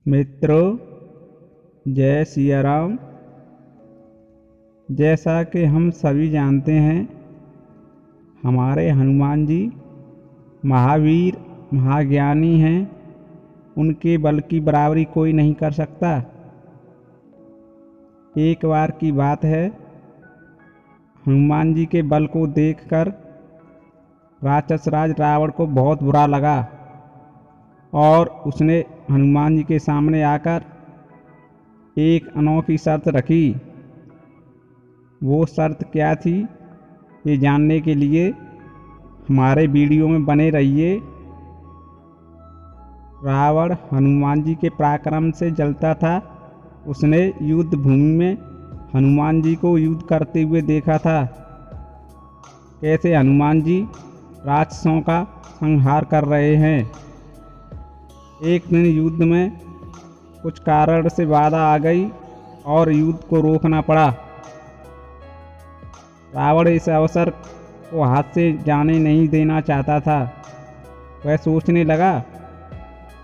मित्रों, जय सिया राम। जैसा कि हम सभी जानते हैं, हमारे हनुमान जी महावीर महाज्ञानी हैं। उनके बल की बराबरी कोई नहीं कर सकता। एक बार की बात है, हनुमान जी के बल को देखकर राक्षस राज रावण को बहुत बुरा लगा और उसने हनुमान जी के सामने आकर एक अनोखी शर्त रखी। वो शर्त क्या थी, ये जानने के लिए हमारे वीडियो में बने रहिए। रावण हनुमान जी के पराक्रम से जलता था। उसने युद्ध भूमि में हनुमान जी को युद्ध करते हुए देखा था। कैसे हनुमान जी राक्षसों का संहार कर रहे हैं। एक दिन युद्ध में कुछ कारण से बाधा आ गई और युद्ध को रोकना पड़ा। रावण इस अवसर को हाथ से जाने नहीं देना चाहता था। वह सोचने लगा,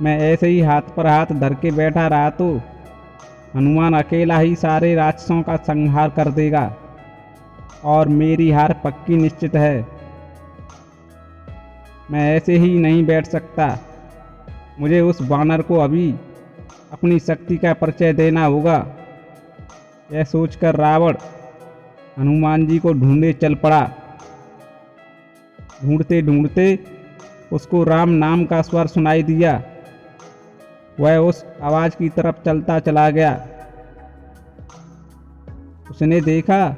मैं ऐसे ही हाथ पर हाथ धर के बैठा रहा तो हनुमान अकेला ही सारे राक्षसों का संहार कर देगा और मेरी हार पक्की निश्चित है। मैं ऐसे ही नहीं बैठ सकता। मुझे उस वानर को अभी अपनी शक्ति का परिचय देना होगा। यह सोचकर रावण हनुमान जी को ढूंढे चल पड़ा। ढूंढते ढूंढते उसको राम नाम का स्वर सुनाई दिया। वह उस आवाज़ की तरफ चलता चला गया। उसने देखा,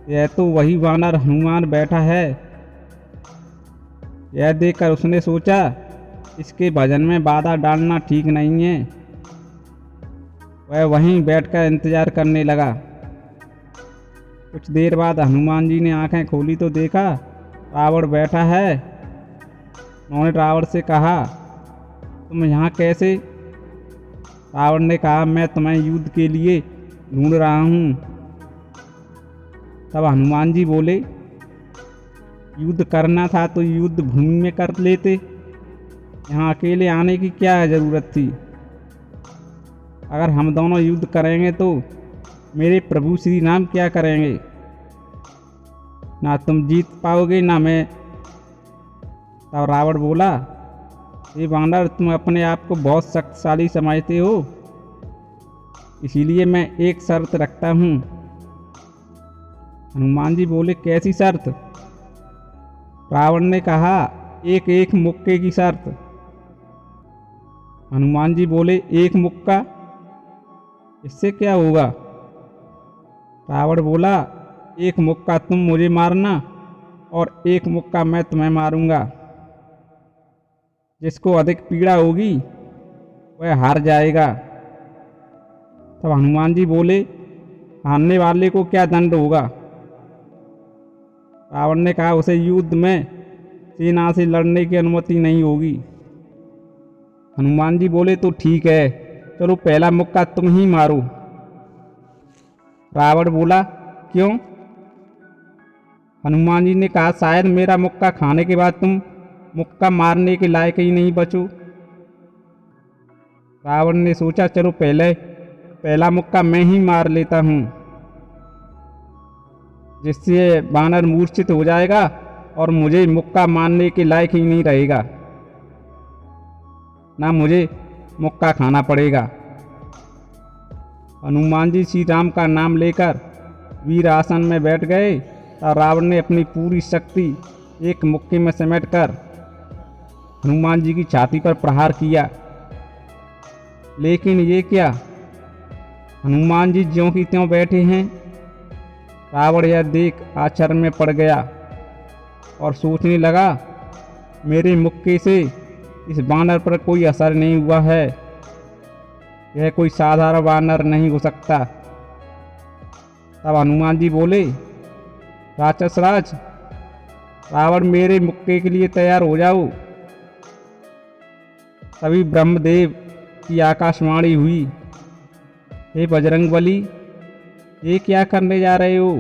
यह तो वही वानर हनुमान बैठा है। यह देखकर उसने सोचा, इसके भजन में बाधा डालना ठीक नहीं है। वह वहीं बैठकर इंतजार करने लगा। कुछ देर बाद हनुमान जी ने आंखें खोली तो देखा रावण बैठा है। उन्होंने रावण से कहा, तुम यहाँ कैसे? रावण ने कहा, मैं तुम्हें युद्ध के लिए ढूंढ रहा हूँ। तब हनुमान जी बोले, युद्ध करना था तो युद्ध भूमि में कर लेते। यहाँ अकेले आने की क्या ज़रूरत थी? अगर हम दोनों युद्ध करेंगे तो मेरे प्रभु श्री राम क्या करेंगे? ना तुम जीत पाओगे ना मैं। तब रावण बोला, ये वानर, तुम अपने आप को बहुत शक्तिशाली समझते हो, इसीलिए मैं एक शर्त रखता हूँ। हनुमान जी बोले, कैसी शर्त? रावण ने कहा, एक एक मुक्के की शर्त। हनुमान जी बोले, एक मुक्का? इससे क्या होगा? रावण बोला, एक मुक्का तुम मुझे मारना और एक मुक्का मैं तुम्हें मारूंगा। जिसको अधिक पीड़ा होगी वह हार जाएगा। तब हनुमान जी बोले, हारने वाले को क्या दंड होगा? रावण ने कहा, उसे युद्ध में सेना से लड़ने की अनुमति नहीं होगी। हनुमान जी बोले, तो ठीक है, चलो पहला मुक्का तुम ही मारो। रावण बोला, क्यों? हनुमान जी ने कहा, शायद मेरा मुक्का खाने के बाद तुम मुक्का मारने के लायक ही नहीं बचो। रावण ने सोचा, चलो पहला मुक्का मैं ही मार लेता हूँ, जिससे वानर मूर्छित हो जाएगा और मुझे मुक्का मारने के लायक ही नहीं रहेगा, ना मुझे मुक्का खाना पड़ेगा। हनुमान जी श्री राम का नाम लेकर वीर आसन में बैठ गए और रावण ने अपनी पूरी शक्ति एक मुक्के में समेटकर हनुमान जी की छाती पर प्रहार किया। लेकिन ये क्या, हनुमान जी ज्यों की त्यों बैठे हैं। रावण यह देख आश्चर्य में पड़ गया और सोचने लगा, मेरे मुक्के से इस वानर पर कोई असर नहीं हुआ है। यह कोई साधारण वानर नहीं हो सकता। तब हनुमान जी बोले, राक्षस राज रावण, मेरे मुक्के के लिए तैयार हो जाओ। तभी ब्रह्मदेव की आकाशवाणी हुई, हे बजरंगबली, ये क्या करने जा रहे हो?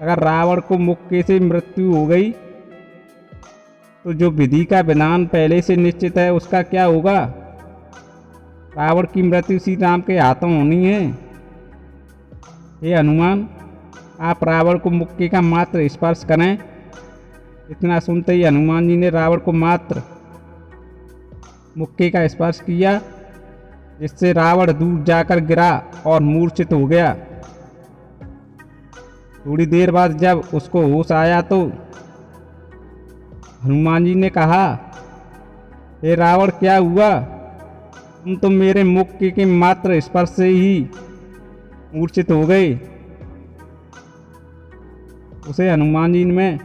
अगर रावण को मुक्के से मृत्यु हो गई तो जो विधि का विधान पहले से निश्चित है उसका क्या होगा? रावण की मृत्यु श्री राम के हाथों होनी है। हे हनुमान, आप रावण को मुक्के का मात्र स्पर्श करें। इतना सुनते ही हनुमान जी ने रावण को मात्र मुक्के का स्पर्श किया, जिससे रावण दूर जाकर गिरा और मूर्छित हो गया। थोड़ी देर बाद जब उसको होश आया तो हनुमान जी ने कहा, हे रावण, क्या हुआ? तुम तो मेरे मुक्के के मात्र स्पर्श से ही मूर्छित हो गए। उसे हनुमान जी में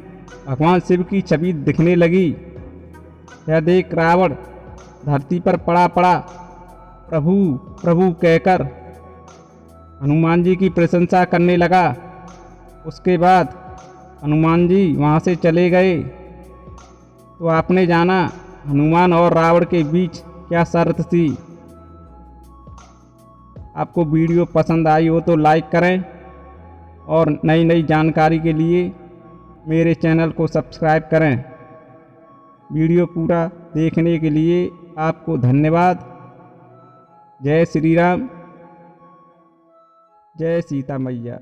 भगवान शिव की छवि दिखने लगी। यह देख रावण धरती पर पड़ा पड़ा प्रभु प्रभु कहकर हनुमान जी की प्रशंसा करने लगा। उसके बाद हनुमान जी वहाँ से चले गए। तो आपने जाना हनुमान और रावण के बीच क्या शर्त थी। आपको वीडियो पसंद आई हो तो लाइक करें और नई नई जानकारी के लिए मेरे चैनल को सब्सक्राइब करें। वीडियो पूरा देखने के लिए आपको धन्यवाद। जय श्री राम, जय सीता मैया।